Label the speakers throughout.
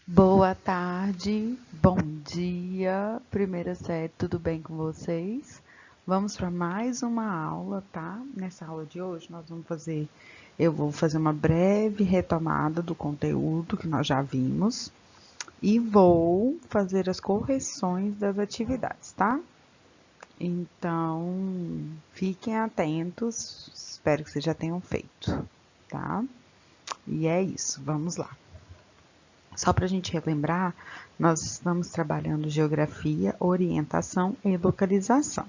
Speaker 1: Boa tarde, bom dia, primeira série, tudo bem com vocês? Vamos para mais uma aula, tá? Nessa aula de hoje eu vou fazer uma breve retomada do conteúdo que nós já vimos e vou fazer as correções das atividades, tá? Então, fiquem atentos, espero que vocês já tenham feito, tá? E é isso, vamos lá. Só para a gente relembrar, nós estamos trabalhando geografia, orientação e localização.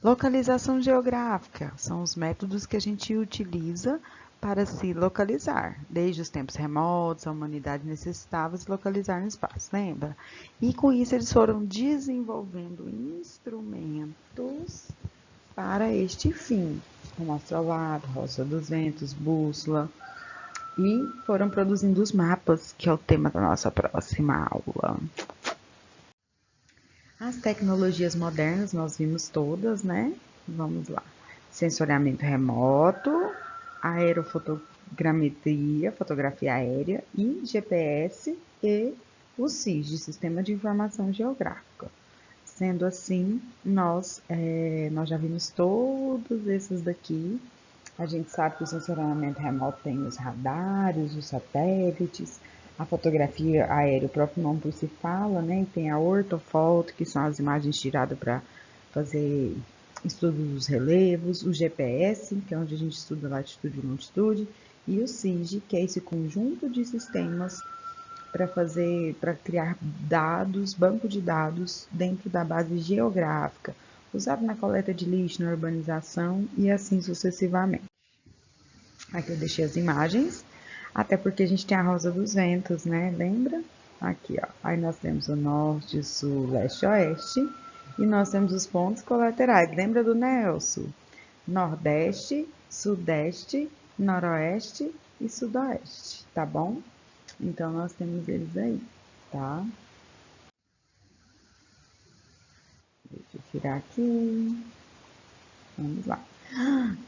Speaker 1: Localização geográfica são os métodos que a gente utiliza para se localizar. Desde os tempos remotos, a humanidade necessitava se localizar no espaço, lembra? E com isso eles foram desenvolvendo instrumentos para este fim, como astrolábio, roça dos ventos, bússola, e foram produzindo os mapas, que é o tema da nossa próxima aula. As tecnologias modernas nós vimos todas, né? Vamos lá. Sensoriamento remoto, aerofotogrametria, fotografia aérea e GPS e o SIG, Sistema de Informação Geográfica. Sendo assim, nós já vimos todos esses daqui. A gente sabe que o sensoriamento remoto tem os radares, os satélites, a fotografia aérea, o próprio nome por si fala, né? E tem a ortofoto, que são as imagens tiradas para fazer estudo dos relevos, o GPS, que é onde a gente estuda latitude e longitude, e o SIG, que é esse conjunto de sistemas para criar dados, banco de dados dentro da base geográfica, usado na coleta de lixo, na urbanização e assim sucessivamente. Aqui eu deixei as imagens, até porque a gente tem a Rosa dos Ventos, né? Lembra? Aqui, ó. Aí nós temos o norte, sul, leste, oeste. E nós temos os pontos colaterais. Lembra do Nelson? Nordeste, sudeste, noroeste e sudoeste, tá bom? Então, nós temos eles aí, tá? Deixa eu tirar aqui. Vamos lá.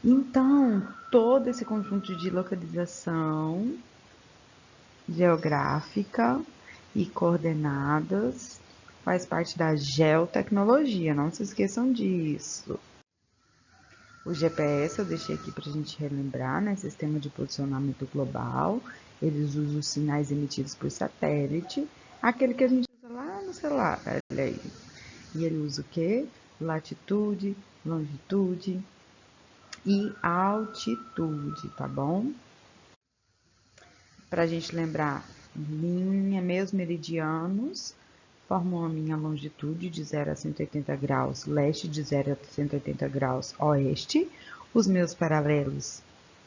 Speaker 1: Então, todo esse conjunto de localização geográfica e coordenadas faz parte da geotecnologia, não se esqueçam disso. O GPS eu deixei aqui para a gente relembrar, né? Sistema de posicionamento global. Eles usam os sinais emitidos por satélite, aquele que a gente usa lá no celular, olha aí. E ele usa o quê? Latitude, longitude e altitude, tá bom? Para a gente lembrar, linha, meus meridianos formam a minha longitude de 0 a 180 graus leste, de 0 a 180 graus oeste. Os meus paralelos,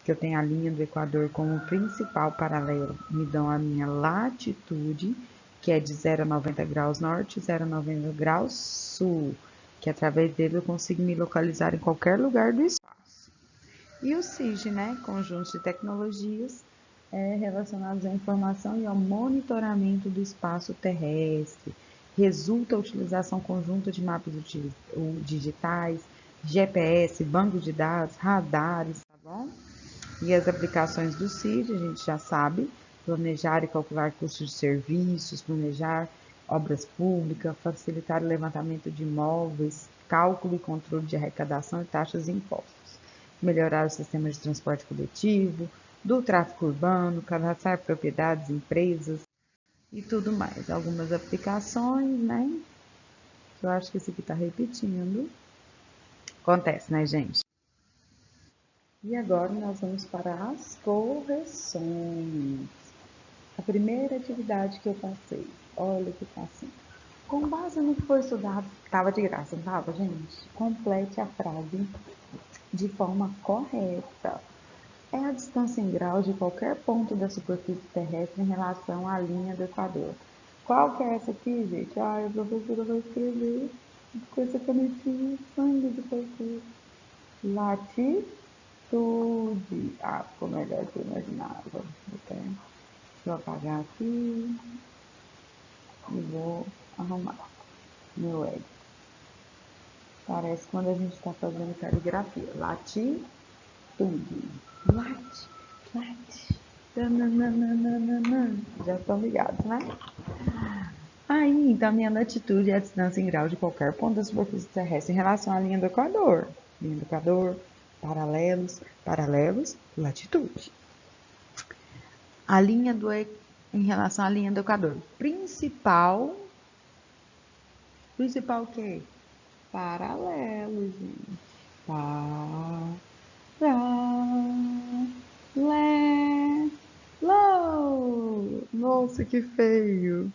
Speaker 1: que eu tenho a linha do Equador como principal paralelo, me dão a minha latitude, que é de 0 a 90 graus norte, 0 a 90 graus sul, que através dele eu consigo me localizar em qualquer lugar do espaço. E o SIG, né? Conjunto de tecnologias relacionados à informação e ao monitoramento do espaço terrestre. Resulta a utilização conjunta de mapas digitais, GPS, banco de dados, radares, tá bom? E as aplicações do CID, a gente já sabe, planejar e calcular custos de serviços, planejar obras públicas, facilitar o levantamento de imóveis, cálculo e controle de arrecadação e taxas e impostos, melhorar o sistema de transporte coletivo, do tráfego urbano, cadastrar propriedades, empresas e tudo mais. Algumas aplicações, né? Eu acho que esse aqui está repetindo. Acontece, né, gente? E agora nós vamos para as correções. A primeira atividade que eu passei, olha que facinho. Com base no que foi estudado, estava de graça, não estava, gente? Complete a frase de forma correta. É a distância em graus de qualquer ponto da superfície terrestre em relação à linha do Equador. Qual que é essa aqui, gente? A professora vai escrever com essa canetinha sangue de perfil. Latitude. Ah, ficou melhor do que eu imaginava. Deixa eu apagar aqui e vou arrumar meu Ed. Parece quando a gente está fazendo caligrafia. Latitude. Lat. Já estão ligados, né? Aí, então, minha latitude é a distância em grau de qualquer ponto da superfície terrestre em relação à linha do Equador. Linha do Equador, paralelos, latitude. A linha em relação à linha do Equador. Principal o quê? Paralelo, gente. Paralelo. Nossa, que feio.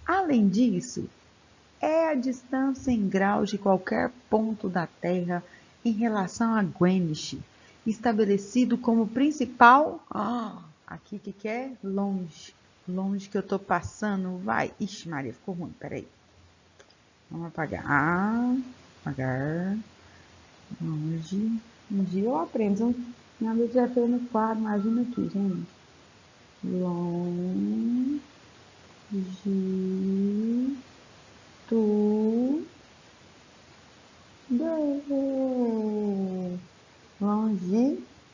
Speaker 1: Além disso, é a distância em graus de qualquer ponto da Terra em relação a Greenwich, estabelecido como principal. Aqui que é? Longe. Longe que eu tô passando. Vai. Ixi, Maria, ficou ruim. Peraí. Vamos apagar. Apagar. Longe. Um dia eu aprendo. Nada de fez no quadro. Imagina aqui, gente. Longe. Tu.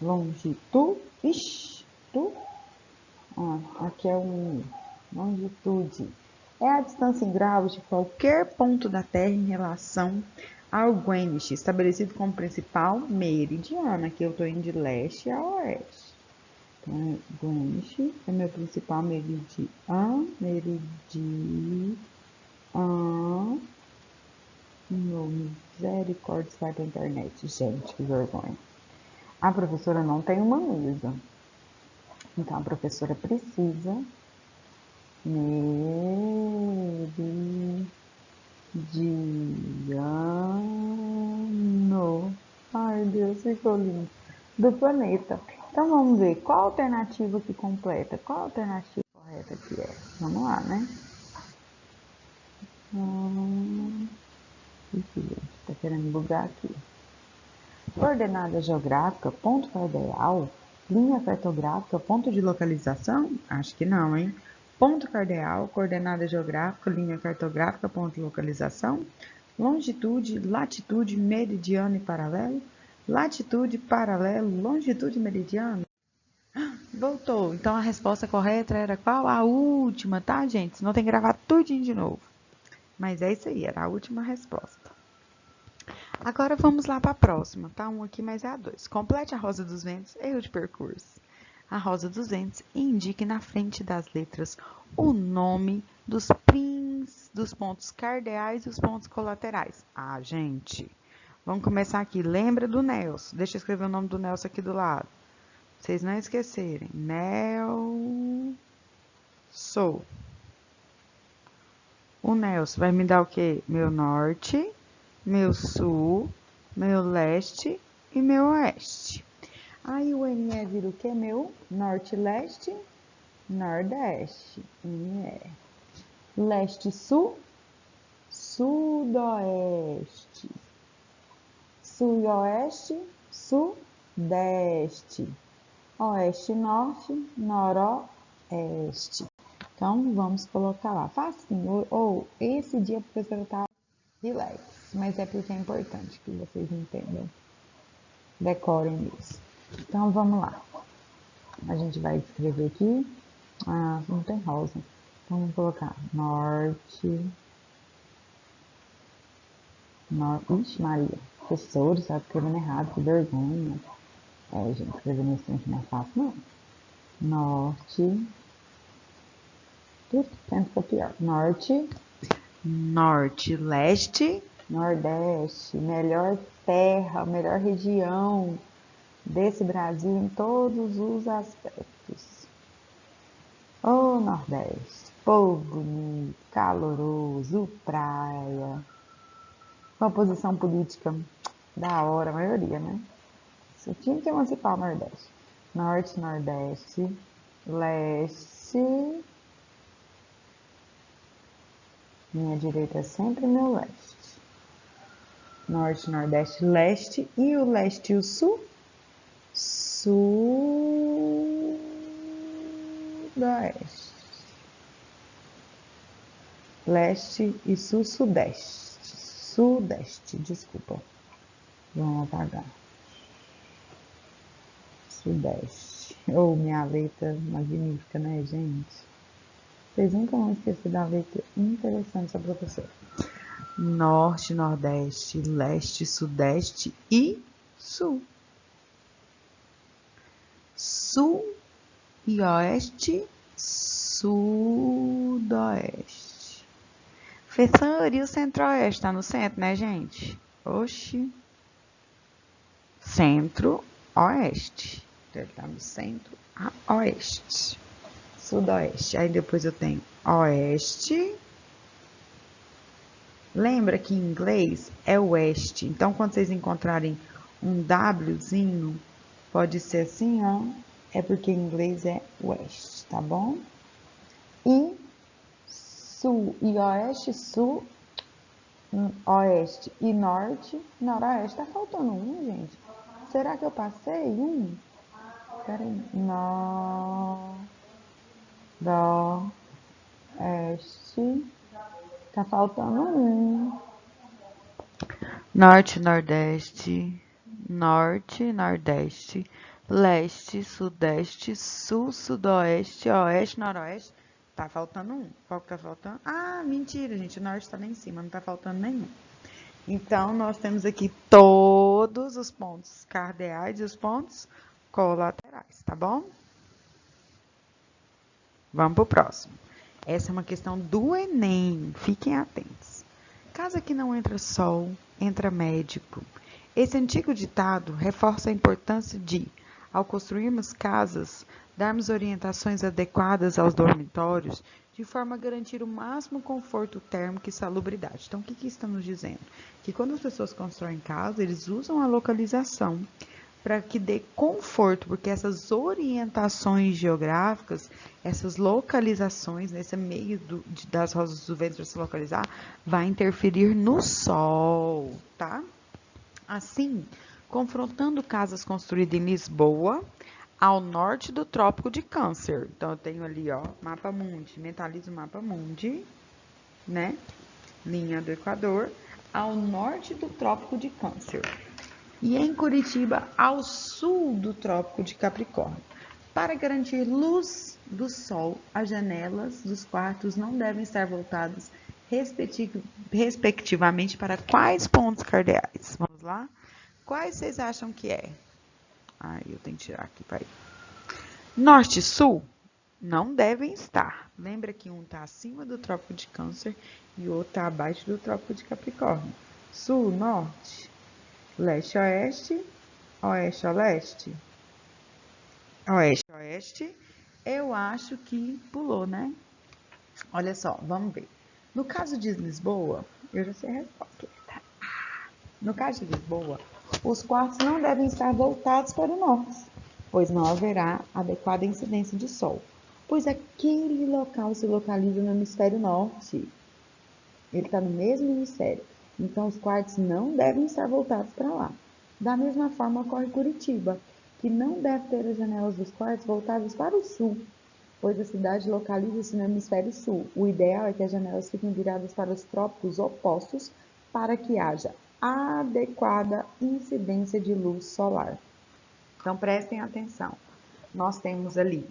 Speaker 1: Longitud, ixi, tu, aqui é um longitude. É a distância em graus de qualquer ponto da Terra em relação ao Greenwich, estabelecido como principal meridiano. Aqui eu estou indo de leste a oeste. Então, Greenwich é meu principal meridiano. Misericórdia, sai da internet, gente, que vergonha. A professora não tem uma mesa. Então, a professora precisa meridiano. Ai, Deus, ficou lindo. Do planeta. Então, vamos ver qual alternativa que completa. Qual a alternativa correta que é? Vamos lá, né? Tá querendo bugar aqui. Coordenada geográfica, ponto cardeal, linha cartográfica, ponto de localização? Acho que não, hein? Ponto cardeal, coordenada geográfica, linha cartográfica, ponto de localização, longitude, latitude, meridiano e paralelo, latitude, paralelo, longitude, meridiano. Voltou. Então a resposta correta era qual? A última, tá, gente? Senão tem que gravar tudinho de novo. Mas é isso aí, era a última resposta. Agora vamos lá para a próxima, tá? Um aqui, mas é a 2. Complete a rosa dos ventos, erro de percurso. A rosa dos ventos indique na frente das letras o nome dos pontos cardeais e os pontos colaterais. Ah, gente, vamos começar aqui. Lembra do Nelson? Deixa eu escrever o nome do Nelson aqui do lado. Vocês não esquecerem. Nelson. O Nelson vai me dar o quê? Meu norte, meu sul, meu leste e meu oeste. Aí o NE vira o quê? Meu norte-leste, nordeste. NE. Leste-sul, sudoeste. Sul e oeste, sudeste. Oeste-norte, noroeste. Então, vamos colocar lá. Facinho. Ou esse dia a professora tá relax, mas é porque é importante que vocês entendam. Decorem isso. Então, vamos lá. A gente vai escrever aqui. Não tem rosa. Então, vamos colocar norte. Ixi, Maria. Professor, está escrevendo errado, que vergonha. Gente, escrever nesse tempo não é fácil, não. Norte. Tudo tenta copiar. Norte. Norte, leste, nordeste, melhor terra, melhor região desse Brasil em todos os aspectos. O Nordeste, povo bonito, caloroso, praia, composição política da hora, a maioria, né? Isso tinha que emancipar o Nordeste. Norte, Nordeste, leste. Minha direita é sempre meu leste. Norte, Nordeste, Leste. E o Leste e o Sul? Sudeste. Leste e Sul, Sudeste. Sudeste, desculpa. Vamos apagar. Sudeste. Ou minha letra magnífica, né, gente? Vocês nunca vão esquecer da letra interessante da professora. Norte, Nordeste, Leste, Sudeste e Sul. Sul e Oeste, Sudoeste. Professor, e o Centro-Oeste? Tá no centro, né, gente? Oxi. Centro-Oeste. Ele tá no centro a Oeste. Sudoeste. Aí depois eu tenho Oeste. Lembra que em inglês é Oeste. Então, quando vocês encontrarem um Wzinho, pode ser assim, ó. É porque em inglês é West, tá bom? E Sul e Oeste, Sul, Oeste e Norte, Noroeste. Tá faltando um, gente. Será que eu passei um? Peraí. Noroeste. Tá faltando um. Norte, Nordeste, Norte, Nordeste, Leste, Sudeste, Sul, Sudoeste, Oeste, Noroeste. Tá faltando um. Qual que tá faltando? Ah, mentira, gente. O Norte tá lá em cima, não tá faltando nenhum. Então, nós temos aqui todos os pontos cardeais e os pontos colaterais, tá bom? Vamos pro próximo. Essa é uma questão do Enem. Fiquem atentos. Casa que não entra sol, entra médico. Esse antigo ditado reforça a importância de, ao construirmos casas, darmos orientações adequadas aos dormitórios, de forma a garantir o máximo conforto térmico e salubridade. Então, o que está nos dizendo? Que quando as pessoas constroem casa, eles usam a localização para que dê conforto, porque essas orientações geográficas, essas localizações, nesse meio das rosas do vento para se localizar, vai interferir no sol, tá? Assim, confrontando casas construídas em Lisboa, ao norte do Trópico de Câncer. Então, eu tenho ali, ó, mapa mundi, mentalizo o mapa mundi, né? Linha do Equador, ao norte do Trópico de Câncer. E em Curitiba, ao sul do Trópico de Capricórnio. Para garantir luz do sol, as janelas dos quartos não devem estar voltadas respectivamente para quais pontos cardeais? Vamos lá? Quais vocês acham que é? Eu tenho que tirar aqui, vai. Norte e sul não devem estar. Lembra que um está acima do Trópico de Câncer e o outro está abaixo do Trópico de Capricórnio. Sul, norte. Leste, oeste, oeste, leste. Oeste, oeste. Eu acho que pulou, né? Olha só, vamos ver. No caso de Lisboa, eu já sei a resposta. No caso de Lisboa, os quartos não devem estar voltados para o norte, pois não haverá adequada incidência de sol, pois aquele local se localiza no hemisfério norte. Ele está no mesmo hemisfério, então os quartos não devem estar voltados para lá. Da mesma forma ocorre Curitiba, que não deve ter as janelas dos quartos voltadas para o sul, pois a cidade localiza-se no hemisfério sul. O ideal é que as janelas fiquem viradas para os trópicos opostos para que haja adequada incidência de luz solar. Então, prestem atenção. Nós temos ali,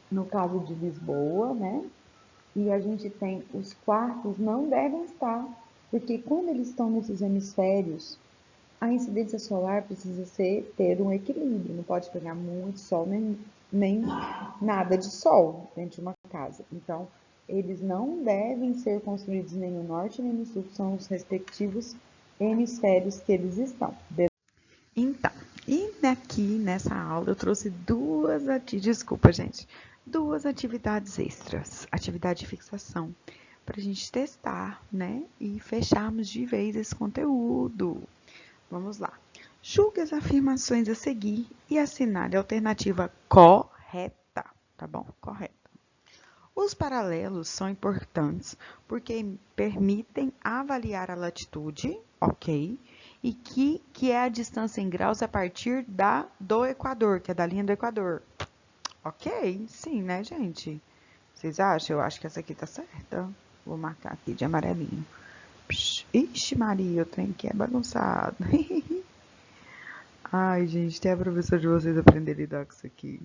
Speaker 1: no caso de Lisboa, né? E a gente tem os quartos não devem estar, porque quando eles estão nesses hemisférios, a incidência solar precisa ter um equilíbrio, não pode pegar muito sol, nem nada de sol dentro de uma casa. Então, eles não devem ser construídos nem no norte nem no sul, que são os respectivos hemisférios que eles estão. Então, e aqui nessa aula eu trouxe duas atividades extras. Atividade de fixação, para a gente testar, né? E fecharmos de vez esse conteúdo. Vamos lá. Julgue as afirmações a seguir e assinale a alternativa correta, tá bom? Correta. Os paralelos são importantes porque permitem avaliar a latitude, ok? E que é a distância em graus a partir do Equador, que é da linha do Equador. Ok? Sim, né, gente? Vocês acham? Eu acho que essa aqui tá certa. Vou marcar aqui de amarelinho. Ixi, Maria, o trem aqui é bagunçado. Ai, gente, tem a professora de vocês aprender a lidar com isso aqui.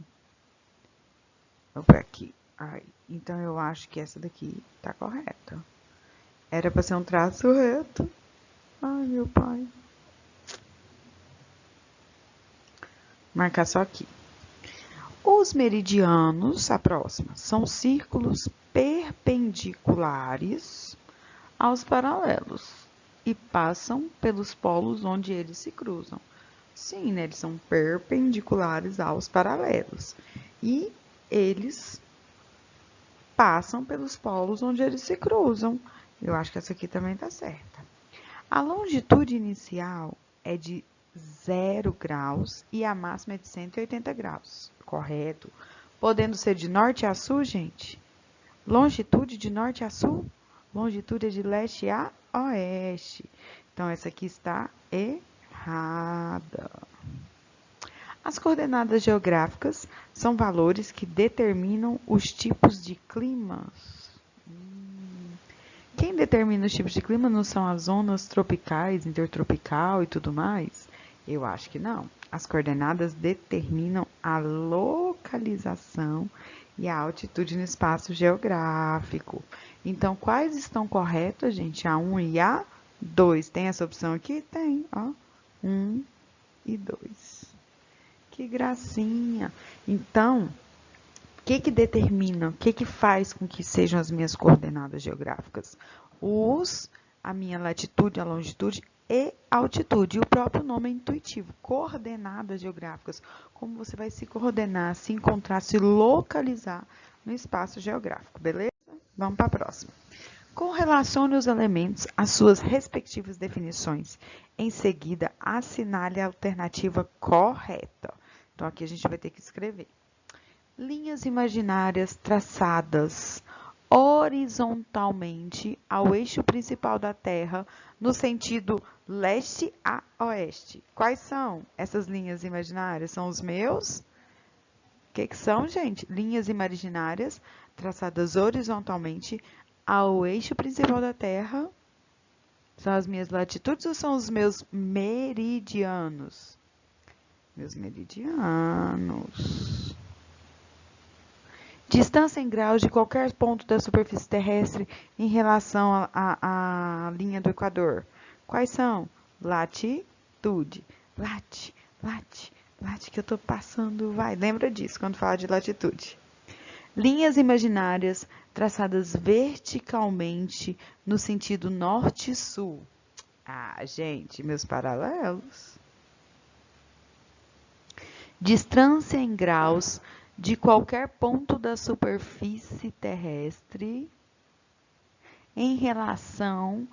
Speaker 1: Vou por aqui. Ai, então eu acho que essa daqui tá correta. Era para ser um traço reto. Ai, meu pai. Marcar só aqui. Os meridianos, a próxima, são círculos perpendiculares aos paralelos e passam pelos polos onde eles se cruzam. Sim, né? Eles são perpendiculares aos paralelos e eles passam pelos polos onde eles se cruzam. Eu acho que essa aqui também está certa. A longitude inicial é de 0 graus e a máxima é de 180 graus. Correto. Podendo ser de norte a sul, gente? Longitude de norte a sul? Longitude é de leste a oeste. Então, essa aqui está errada. As coordenadas geográficas são valores que determinam os tipos de climas. Quem determina os tipos de clima não são as zonas tropicais, intertropical e tudo mais? Eu acho que não. As coordenadas determinam a localização e a altitude no espaço geográfico. Então, quais estão corretas, gente? A 1 e a 2. Tem essa opção aqui? Tem, ó. 1 e 2. Que gracinha! Então, o que determina, o que faz com que sejam as minhas coordenadas geográficas? A minha latitude, a longitude e altitude. E o próprio nome é intuitivo, coordenadas geográficas. Como você vai se coordenar, se encontrar, se localizar no espaço geográfico, beleza? Vamos para a próxima. Correlacione os elementos às suas respectivas definições. Em seguida, assinale a alternativa correta. Então, aqui a gente vai ter que escrever. Linhas imaginárias traçadas horizontalmente ao eixo principal da Terra, no sentido leste a oeste. Quais são essas linhas imaginárias? São os meus? O que são, gente? Linhas imaginárias traçadas horizontalmente ao eixo principal da Terra. São as minhas latitudes ou são os meus meridianos? Meus meridianos. Distância em graus de qualquer ponto da superfície terrestre em relação à linha do Equador. Quais são? Latitude. Late, que eu estou passando, vai. Lembra disso quando fala de latitude. Linhas imaginárias traçadas verticalmente no sentido norte-sul. Ah, gente, meus paralelos. Distância em graus de qualquer ponto da superfície terrestre em relação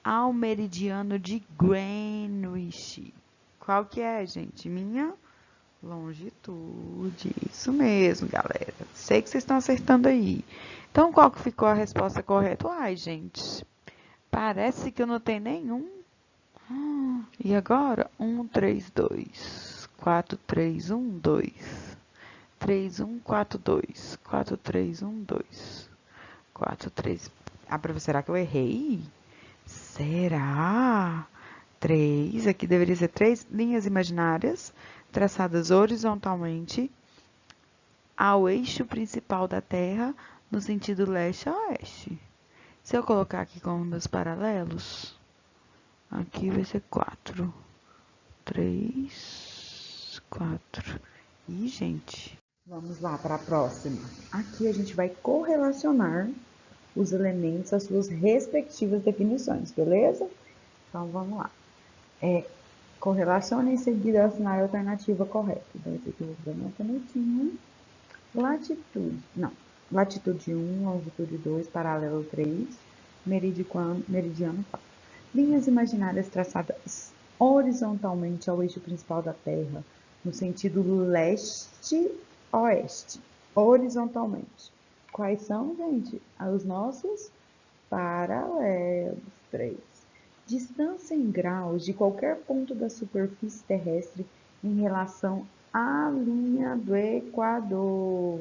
Speaker 1: ao meridiano de Greenwich. Qual que é, gente? Minha longitude. Isso mesmo, galera. Sei que vocês estão acertando aí. Então, qual que ficou a resposta correta? Ai, gente, parece que eu não tenho nenhum. E agora? 1, 3, 2. 4, 3, 1, 2. 3, 1, 4, 2. 4, 3, 1, 2. 4, 3. Ah, professora, será que eu errei? Será? 3. Aqui deveria ser 3 linhas imaginárias traçadas horizontalmente ao eixo principal da Terra no sentido leste a oeste. Se eu colocar aqui como meus paralelos, aqui vai ser 4. 3, 4. E, gente, vamos lá para a próxima. Aqui a gente vai correlacionar os elementos às suas respectivas definições, beleza? Então, vamos lá. Correlaciona em seguida assinar a alternativa correta. Então, esse aqui eu vou dar uma canetinha. Latitude 1, longitude 2, paralelo 3, meridiano 4. Linhas imaginárias traçadas horizontalmente ao eixo principal da Terra, no sentido leste-oeste, horizontalmente. Quais são, gente? Os nossos paralelos. 3. Distância em graus de qualquer ponto da superfície terrestre em relação à linha do Equador.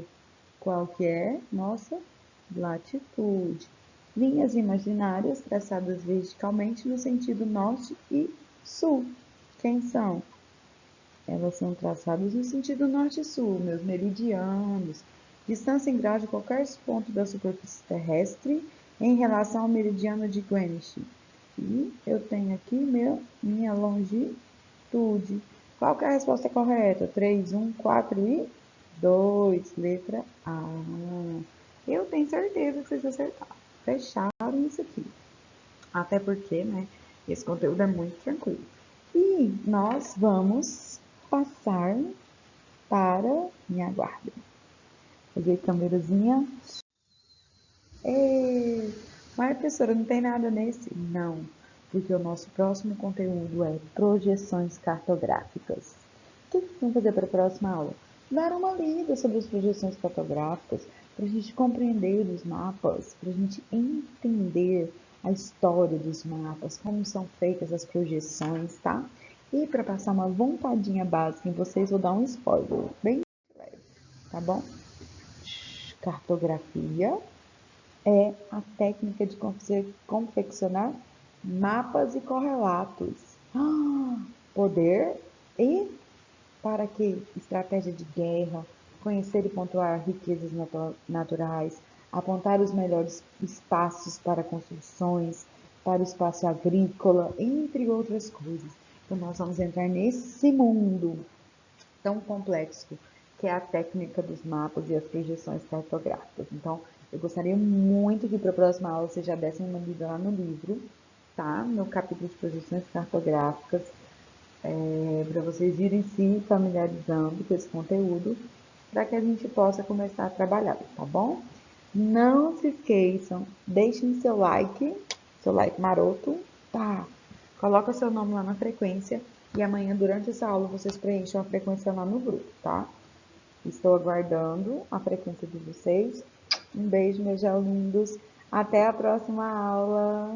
Speaker 1: Qual que é? Nossa latitude. Linhas imaginárias traçadas verticalmente no sentido norte e sul. Quem são? Elas são traçadas no sentido norte e sul, meus meridianos. Distância em grau de qualquer ponto da superfície terrestre em relação ao meridiano de Greenwich. E eu tenho aqui minha longitude. Qual que é a resposta correta? 3, 1, 4 e 2. Letra A. Eu tenho certeza que vocês acertaram. Fecharam isso aqui. Até porque, né, esse conteúdo é muito tranquilo. E nós vamos passar para... Me aguardem. Peguei a câmerazinha. Mas, professora, não tem nada nesse? Não, porque o nosso próximo conteúdo é projeções cartográficas. O que vocês vão fazer para a próxima aula? Dar uma lida sobre as projeções cartográficas, para a gente compreender os mapas, para a gente entender a história dos mapas, como são feitas as projeções, tá? E para passar uma vontadinha básica em vocês, vou dar um spoiler, bem leve, tá bom? Cartografia é a técnica de confeccionar mapas e correlatos. Poder e para que? Estratégia de guerra, conhecer e pontuar riquezas naturais, apontar os melhores espaços para construções, para o espaço agrícola, entre outras coisas. Então, nós vamos entrar nesse mundo tão complexo que é a técnica dos mapas e as projeções cartográficas. Então, eu gostaria muito que para a próxima aula vocês já dessem uma lida lá no livro, tá? No capítulo de projeções cartográficas, para vocês irem se familiarizando com esse conteúdo, para que a gente possa começar a trabalhar, tá bom? Não se esqueçam, deixem seu like maroto, tá? Coloca seu nome lá na frequência e amanhã, durante essa aula, vocês preencham a frequência lá no grupo, tá? Estou aguardando a frequência de vocês. Um beijo, meus lindos. Até a próxima aula.